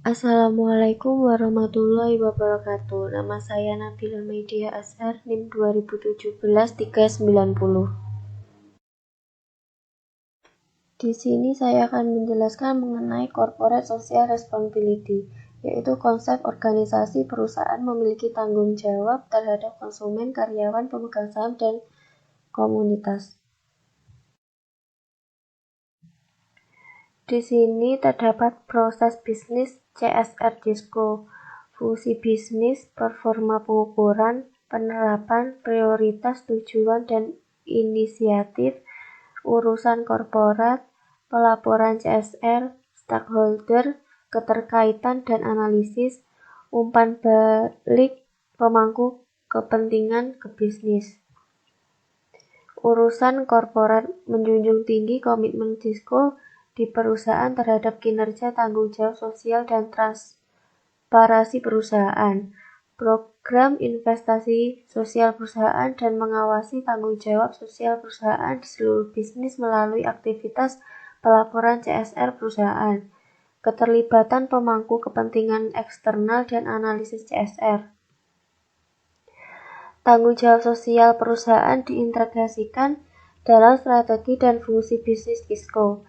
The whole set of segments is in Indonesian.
Assalamualaikum warahmatullahi wabarakatuh. Nama saya Nabila Maidia Azhar, NIM 2017-390. Di sini saya akan menjelaskan mengenai Corporate Social Responsibility, yaitu konsep organisasi perusahaan memiliki tanggung jawab terhadap konsumen, karyawan, pemegang saham, dan komunitas. Di sini terdapat proses bisnis CSR DISCO, fungsi bisnis, performa pengukuran, penerapan, prioritas, tujuan, dan inisiatif, urusan korporat, pelaporan CSR, stakeholder, keterkaitan dan analisis, umpan balik pemangku kepentingan ke bisnis. Urusan korporat menjunjung tinggi komitmen DISCO di perusahaan terhadap kinerja, tanggung jawab sosial, dan transparansi perusahaan, program investasi sosial perusahaan, dan mengawasi tanggung jawab sosial perusahaan di seluruh bisnis melalui aktivitas pelaporan CSR perusahaan, keterlibatan pemangku kepentingan eksternal, dan analisis CSR. Tanggung jawab sosial perusahaan diintegrasikan dalam strategi dan fungsi bisnis DISCO.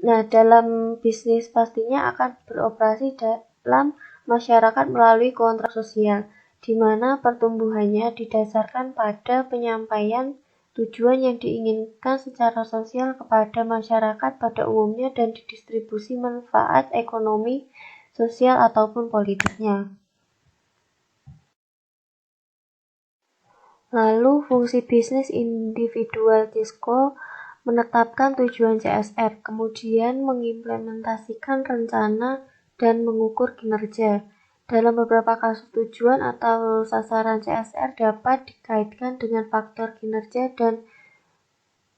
Nah, dalam bisnis pastinya akan beroperasi dalam masyarakat melalui kontrak sosial, di mana pertumbuhannya didasarkan pada penyampaian tujuan yang diinginkan secara sosial kepada masyarakat pada umumnya dan didistribusi manfaat ekonomi, sosial, ataupun politiknya. Lalu, fungsi bisnis individual DISCO menetapkan tujuan CSR, kemudian mengimplementasikan rencana dan mengukur kinerja. Dalam beberapa kasus tujuan atau sasaran CSR dapat dikaitkan dengan faktor kinerja dan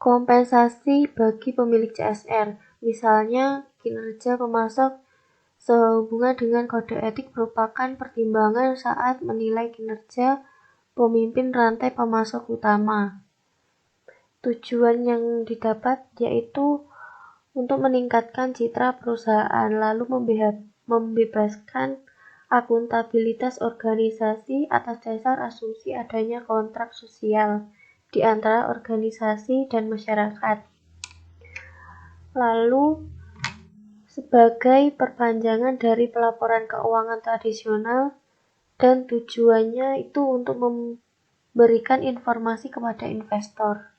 kompensasi bagi pemilik CSR. Misalnya, kinerja pemasok sehubungan dengan kode etik merupakan pertimbangan saat menilai kinerja pemimpin rantai pemasok utama. Tujuan yang didapat yaitu untuk meningkatkan citra perusahaan, lalu membebaskan akuntabilitas organisasi atas dasar asumsi adanya kontrak sosial di antara organisasi dan masyarakat. Lalu, sebagai perpanjangan dari pelaporan keuangan tradisional, dan tujuannya itu untuk memberikan informasi kepada investor.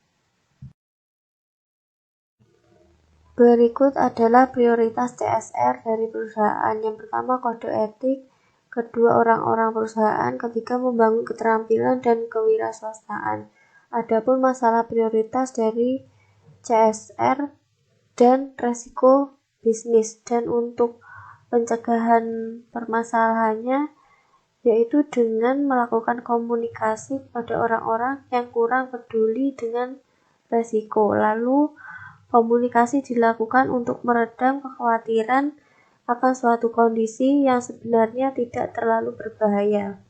Berikut adalah prioritas CSR dari perusahaan. Yang pertama, kode etik. Kedua, orang-orang perusahaan. Ketiga, membangun keterampilan dan kewirausahaan. Adapun masalah prioritas dari CSR dan resiko bisnis, dan untuk pencegahan permasalahannya yaitu dengan melakukan komunikasi kepada orang-orang yang kurang peduli dengan resiko. Lalu komunikasi dilakukan untuk meredam kekhawatiran akan suatu kondisi yang sebenarnya tidak terlalu berbahaya.